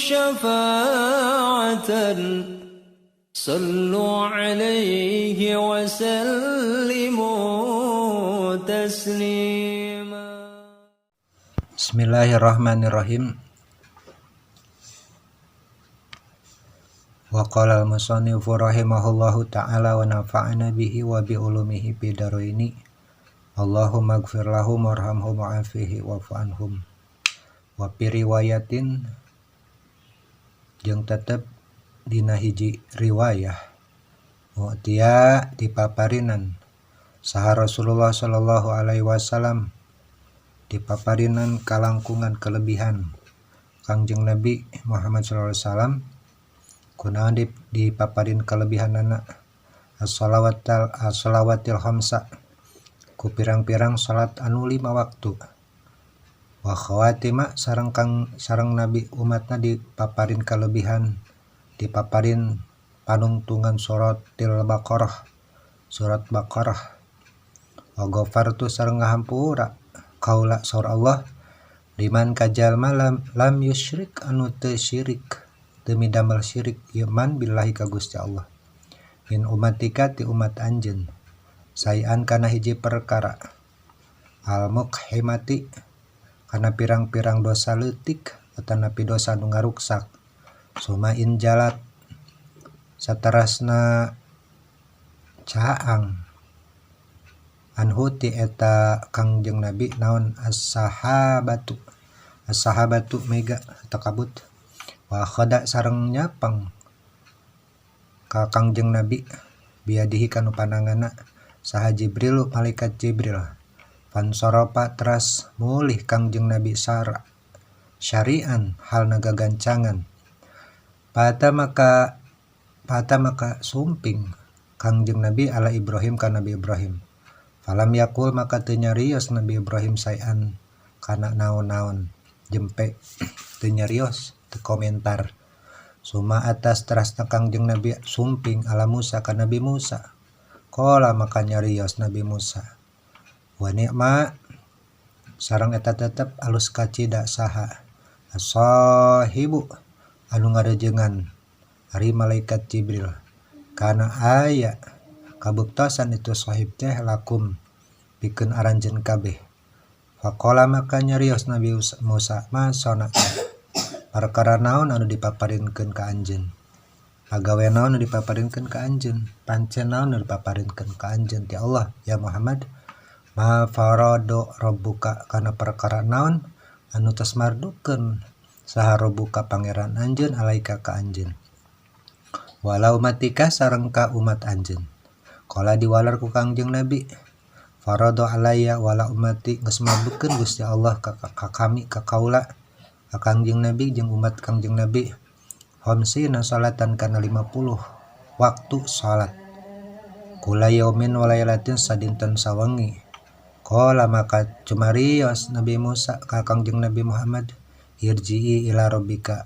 شفاعة صلوا عليه وسلموا تسليما. Bismillahirrahmanirrahim. Wa qala al-musannifu rahimahullahu ta'ala wa nafa'ana bihi wa bi ulumihi bidaraini. Allahumma ighfir lahum warhamhum wa'afihi wa'fu anhum. Wa fi riwayatin jeung tetep dina hiji riwayah mu'tiya dipaparinan saha Rasulullah sallallahu alaihi wasallam dipaparinan kalangkungan kelebihan Kangjeng Nabi Muhammad sallallahu alaihi wasallam kunaon dipaparin kelebihan anak as-shalawatil khamsa ku pirang-pirang salat anu 5 waktu wa khawatima sareng Nabi umatna dipaparin kelebihan dipaparin panungtungan surat Baqarah wa ghafartu sareng ngahampura kaula saur Allah liman kajalma lam yusyrik anu teu syirik demi damel syirik iman billahi ka Gusti Allah min umatika ti umat anjeun sayan kana hiji perkara al muqhimati kana pirang-pirang dosa leutik atanapi dosa nu ngaruksak sumain jalat saterasna caang anhu ti eta Kangjeng Nabi naon as-sahabatu mega takabut wa khada sareng nyapang ka Kangjeng Nabi biadihi kanu pananganna saha Jibril malaikat Jibril fansoropa teras mulih Kangjeng Nabi syari'an hal nagagancangan Pata maka sumping Kangjeng Nabi ala Ibrahim ka Nabi Ibrahim falam yakul maka teu nyarios Nabi Ibrahim sayan kana naon-naon jempe teu nyarios teu komentar suma atas terasna Kangjeng Nabi sumping ala Musa ka Nabi Musa qala maka nyarios Nabi Musa wa ni'ma sareng eta tetep alus kacida saha as-sahibu anu ngarejengan ari malaikat Jibril kana aya kabuktosan itu sahib teh lakum pikeun aranjeun kabeh faqala maka nyarios Nabi Musa masona perkara naon anu dipaparinkeun ka anjeun pagawe naon anu dipaparinkeun ka anjeun pancen naon anu dipaparinkeun ka anjeun ti Allah ya Muhammad ma farado rabbuka kana perkara naon anu tos mardukeun saha rabbuka pangeran anjeun alaika ka anjeun walau matika sareng ka umat anjeun qala diwalar ku Kangjeng Nabi farado alayya wala ummati geus mardukeun Gusti Allah ka kami ka kaula ka Kangjeng Nabi jeung umat Kangjeng Nabi khamsina salatan kana 50 waktu salat kula yaumin walailatin sadinten sawengi qala maka cumarios Nabi Musa ka Kangjeng Nabi Muhammad irji'i ila rabbika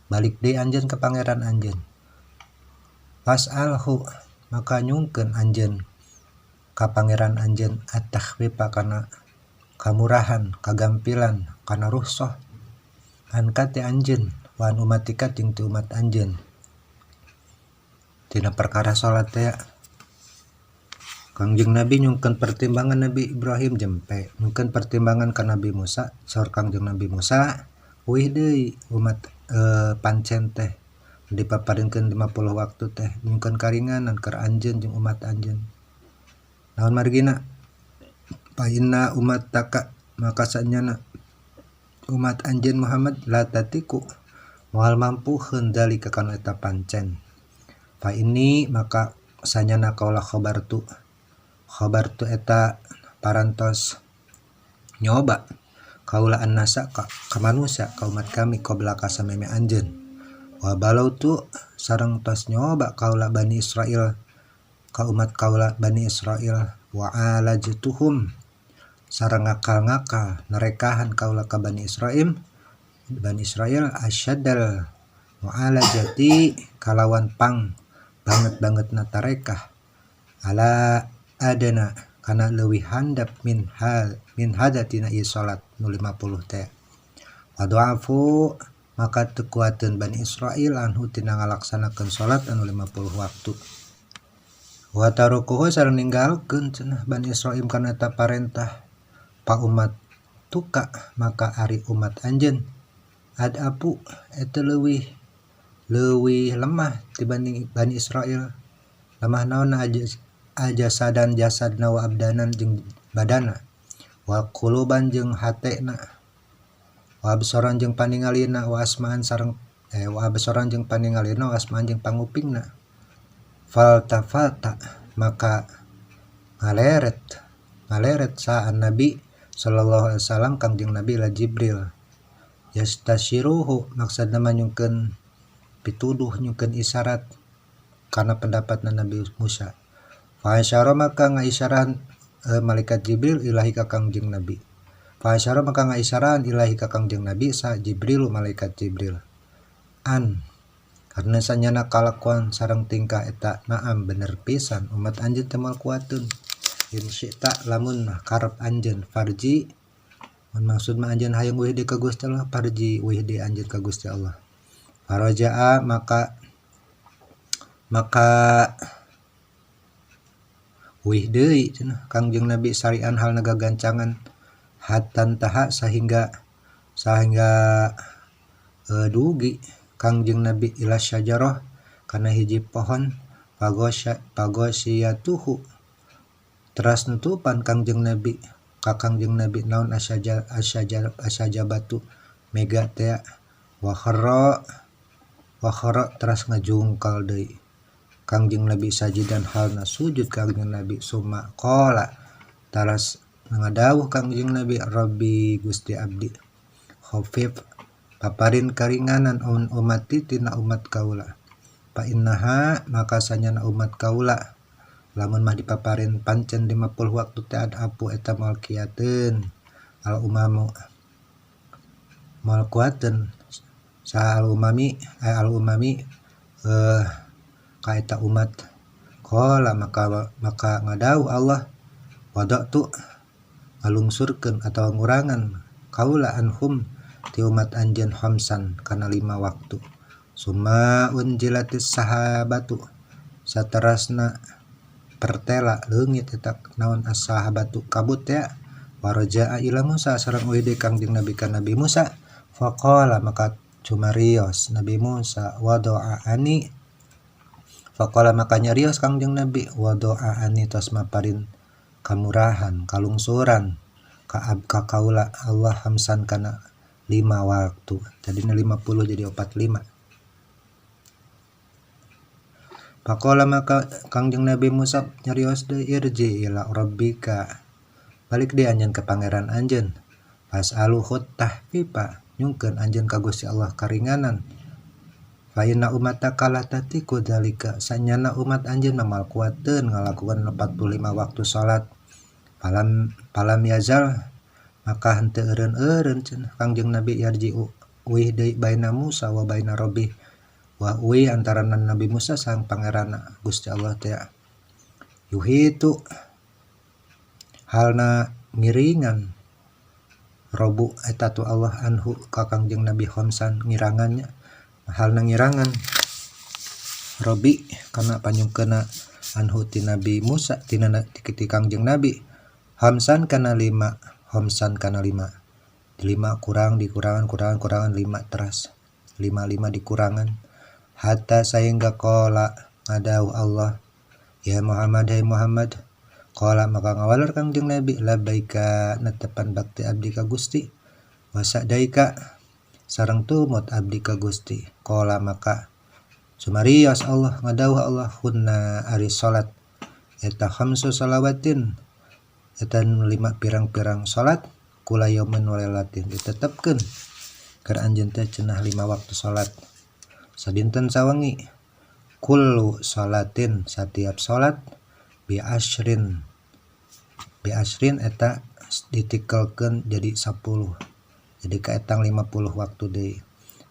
balik deui anjeun ka pangeran anjeun fas'alhu maka nyungkeun anjeun ka pangeran anjeun at-takhfifa kana kamurahan kagampilan kana rukhsah angkat ti anjeun wan umatika ting ti umat anjeun tina perkara salat teh Kangjeng Nabi nyungkeun pertimbangan Nabi Ibrahim jempe nyungkeun pertimbangan ka Nabi Musa saur Kangjeng Nabi Musa wih deui umat pancen teh dipaparinkeun 50 waktu teh nyungkeun karinganan keur anjeun jeung umat anjeun naon margina fa inna ummataka maka sanyana umat anjeun Muhammad la tatiku moal mampu heundali ka kana eta pancen fa ini maka sanyana kaula khabartu eta parantos nyoba kaula annasa ka manusia ka umat kami qabla ka sameme anjeun wa balautu sareng tos nyoba kaula Bani Israil ka umat kaula Bani Israil wa alajtuhum sareng ngakal nerekahan kaula ka Bani Israil asyaddal mu'alajati kalawan pang banget-bangetna tarekah ala adana kana leuwih handap min hadatina ieu salat nu 50 teh wa du'afu maka tekuateun Bani Israil anhu tina ngalaksanakeun salat anu 50 waktu. Wa tarukuhu sareng ninggalkeun cenah Bani Israil kana eta parentah pa umat tuka maka ari umat anjeun adapu eta leuwih lemah dibanding Bani Israil. Lemah naonna ajasadan jasadna wa abdanan jeung badana wa quluban jeung hatena wa absaran jeung paningalina wa asmaan sareng wa absaran jeung paningalina wa asmaan jeung pangupingna. Faltafata maka ngaleret saan Nabi sallallahu alaihi wasallam kangjeng Nabi la Jibril yastasyiruhu maksudna nyungkeun pituduh nyungkeun isyarat karena pendapatna Nabi Musa. Fa asyara maka ngaisyarahan malaikat Jibril ilahi ka kangjeng Nabi. Fa asyara maka ngaisyarahan ilahi ka kangjeng Nabi sa Jibril malaikat Jibril. Karena sanyana kalakuan sareng tingkah eta naam bener pisan umat anjeun teu moal kuateun. In syi'ta lamun karep anjeun farji mun maksud mah anjeun hayang weuh di ka Gusti Allah farji weuh di anjeun ka Gusti Allah. Faraja'a maka wih deui cenah kangjeng Nabi sarian hal nagagancangan hatan taha sehingga dugi kangjeng Nabi ila syajarah kana hiji pohon pagosyatuhu teras nutupan kangjeng Nabi ka kangjeng Nabi naon asyajabatu mega teh wa kharra teras ngajungkal deui kangjeng Nabi sajidan halna sujud kangjeng Nabi summa qala taras ngadawuh kangjeng Nabi Rabbi Gusti abdi khafif paparin karinganan umati tina umat kaula pa innaha maka sanyana umat kaula lamun mah dipaparin pancen 50 waktu teh apu eta moal kiateun al umami sa al umami ka eta umat qala maka ngadawuh Allah wada'tu ngalungsurkeun atawa ngurangan kaula anhum ti umat anjeun khamsan kana 5 waktu summa unjilatis sahabatu saterasna pertela leungit eta naon as-sahabatu kabut ya waraja'a ila Musa sareng uide kangjeng Nabi ka Nabi Musa faqala maka cumarios Nabi Musa wadoa'ani faqala maka nyarios kangjeng Nabi wadoa'ani tos maparin kamurahan kalungsuran ka kaula Allah hamsan kana 5 waktu tadina 50 jadi 45. Faqala maka kangjeng Nabi Musa nyarios deui irji ila rabbika balik deui anjeun ka pangeran anjeun fas'aluhu tahfifa nyungkeun anjeun ka Gusti Allah karinganan fa inna umataka la tatiku dalika sanyana umat anjeun mamal kuateun ngalakukeun 45 waktu salat palam yazal maka henteu eureun cenah kangjeng Nabi yarji'u uih deui baina Musa wa baina Rabbih wa uih antaranan Nabi Musa sareng pangeranna Gusti Allah teh yuhitu halna ngiringan robu eta tu Allah anhu ka kangjeng Nabi khamsan ngirangannya halna ngirangan Robi kana panyungkeuna anhu ti Nabi Musa tina ti kangjeng Nabi hamsan kana 5 kurangan 5 teras 5 dikurangan hatta sehingga qala ngadawuh Allah ya Muhammad hai Muhammad qala maka ngawalar kangjeng Nabi labbaika netepan bakti abdi ka Gusti wa sa'daika sareng tumut abdi ka Gusti qala maka sumarios Allah ngadawuh Allah hunna ari salat eta khamsu salawatin eta 5 pirang-pirang salat kula yaumin walailatin ditetepkeun keur anjeun teh cenah 5 waktu salat sadinten sawengi kullu salatin setiap salat bi asyrin eta ditikelkeun jadi 10 jadi kaetang 50 waktu deui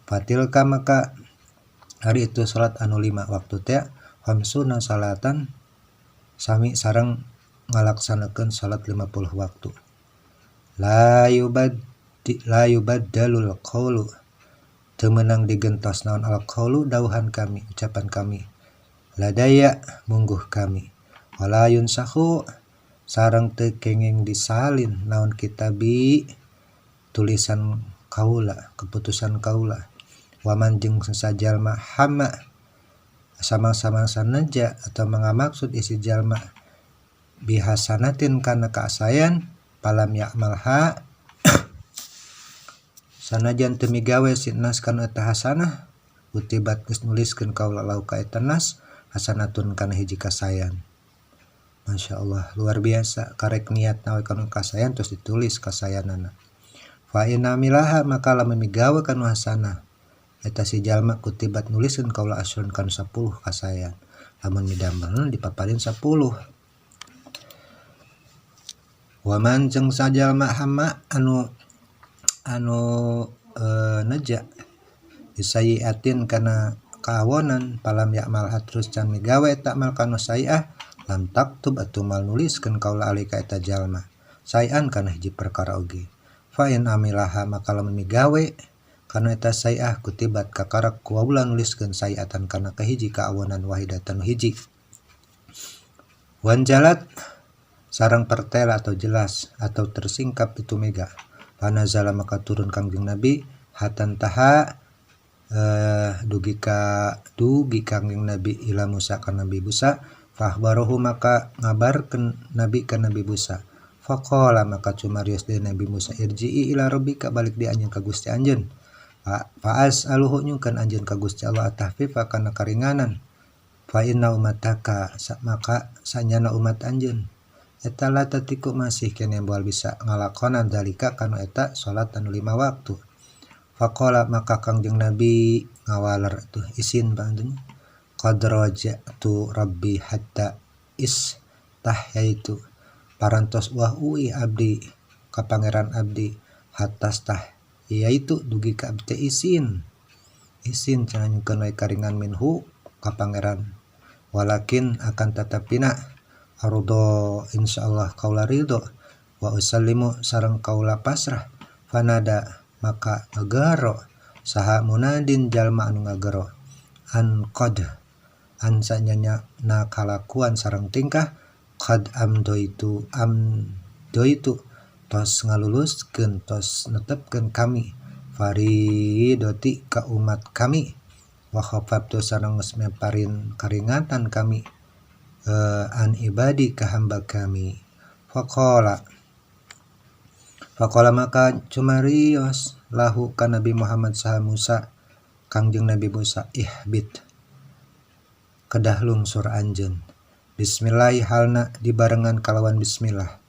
fatilka maka hari itu salat anu 5 waktu teh khamsuna salatan sami sareng ngalaksanakeun salat 50 waktu la yubaddalul qawlu temenang digentos naon alqaulu dauhan kami, ucapan kami, ladaya mungguh kami, wala yunsahu sareng teu kenging disalin naon kitabi tulisan kaula, keputusan kaula, waman jeung sajalma hama samang-samang sanaja atau mangamaksud isi jalma bihasanatin kana kaasayan palam ya'malha sanajan teu migawe si nas kana eta hasanah utibat geus nuliskeun kaula lau ka eta nas hasanatun kana hiji kasayan. Masya Allah, luar biasa, karek niat nawe kana kasayan terus ditulis kasayanana. Fa inna milaha maka lamun migawe kana hasanah eta si jalma kutibat nuliskeun kaula asrun kana 10 kasayan. Lamun midamel dipaparin 10. Waman jeung sajalma hama anu neja bisayiatin kana kaawonan palam ya'mal terus can migawe eta mal kana sayiah lam taktub atuh mal nuliskeun kaula alika eta jalma sayan kana hiji perkara oge. Fa in amilaha maka lamun migawe kana eta sayiah kutibat kakarak kaula nuliskeun sayiatan kana kahiji kaawonan wahidatan hiji. Wanjalat sarang pertela atau jelas atau tersingkap itu mega. Panazala maka turun Kangjeng Nabi hatan taha dugi Kangjeng Nabi ila Musa ka Nabi Musa fahbarahu maka ngabarkeun Nabi ka Nabi Musa faqala maka cumarios deui Nabi Musa irji'i ila rabbika balik di anjeun ka Gusti anjeun fa'as aluhu nyungkeun anjeun ka Gusti Allah tahfifa kana karinganan fa inna umataka maka sanyana umat anjeun eta la tatiku masih kene moal bisa ngalakonan dalika kana eta salat anu 5 waktu. Faqala maka Kangjeng Nabi ngawaler tuh isin bantunya qad raja'tu rabbi hatta istahyaitu parantos wah uwi abdi ka pangeran abdi hatta yaitu dugi ka abdi isin cenah nyukeun wae karingan minhu ka pangeran walakin akan tatapina ardo insyaallah kaula ridho wa usallimu sareng kaula pasrah fanada maka ngagero saha munadin jalma anu ngagero an qad an sanyanya na kalakuan sareng tingkah qad amdoitu tos ngaluluskeun tos netepkeun kami faridoti ka umat kami wa khafaftu sareng geus meparin karingatan kami an ibadi ka hamba kami. Faqala maka cumarios lahu ka Nabi Muhammad saha Musa Kangjeng Nabi Musa ihbit kedah lungsur anjeun bismillah halna dibarengan kalawan bismillah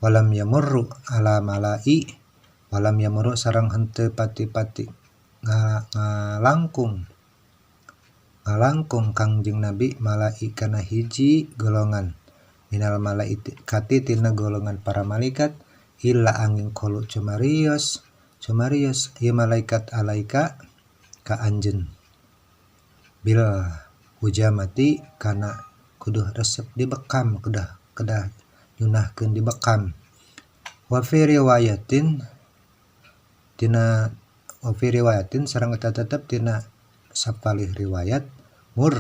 walam yamurru ala malai walam yamurru sareng henteu pati-pati ngalangkung Kangjeng Nabi malaikana hiji golongan minal malaikati tina golongan para malaikat illa angin kolu cumarios ieu malaikat alaika ka anjeun bil hujamati kana kuduh resep dibekam kedah nyunahkeun dibekam wa fi riwayatin sareng eta tetep tina sapalih riwayat mur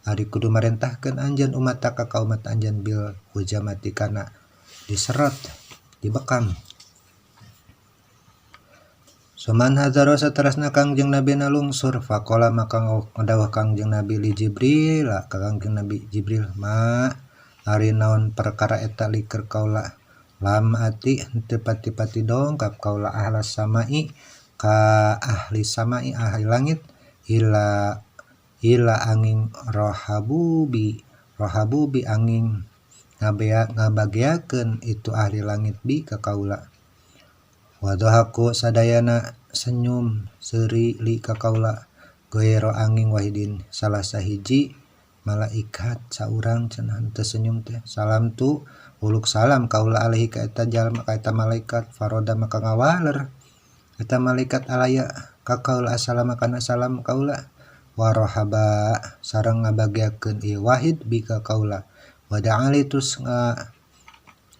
ari kudu marentahkeun anjeun umataka ka umat anjeun bil hujamati kana diserot dibekam. Suman hadzaro saterasna Kangjeng Nabi nalungsur faqala maka ngadawuh Kangjeng Nabi li Jibril ka Kangjeng Nabi Jibril ma ari naon perkara eta liker kaula lam ati henteu pati-pati dongkap kaula ahlas samai ka ahli samai ahli langit ila angin rohabubi angin ngabagiakeun itu ahli langit bi ka kaula wadhahaku sadayana senyum seuri li ka kaula goero angin wahidin salah sahiji malaikat saurang cenah teu senyum teh salam tu uluk salam kaula alaihi ka eta jalma ka eta malaikat faroda maka ngawaler eta malaikat alaya ka kaula assalamu kana salam kaula warahaba sareng ngabagiakeun ieu wahid bi ka kaula wa da'ali terus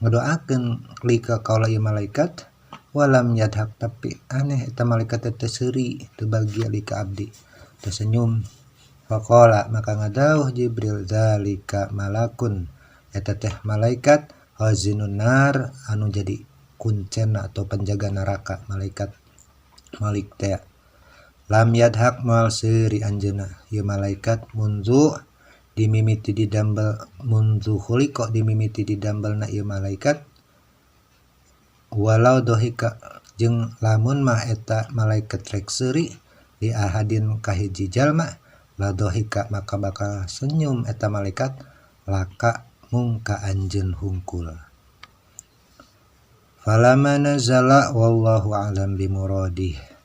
ngadoakeun li ka kaula ieu malaikat walam yadhak tapi aneh eta malaikat teh seuri teu bahagia li ka abdi teu senyum. Faqala maka ngadauh Jibril zalika malakun eta teh malaikat hazinun nar anu jadi kuncen atau penjaga neraka malaikat Malik teh. Lam yadhak moal seuri anjeunna ieu malaikat munzu dimimiti didambel munzu khuliqa dimimiti didambelna ieu malaikat walau dohika jeung lamun mah eta malaikat rek seuri di ahadin kahiji jalma la dohika maka bakal senyum eta malaikat laka mung ka anjeun hungkul. Falamma nazala wallahu a'lam bimuradih.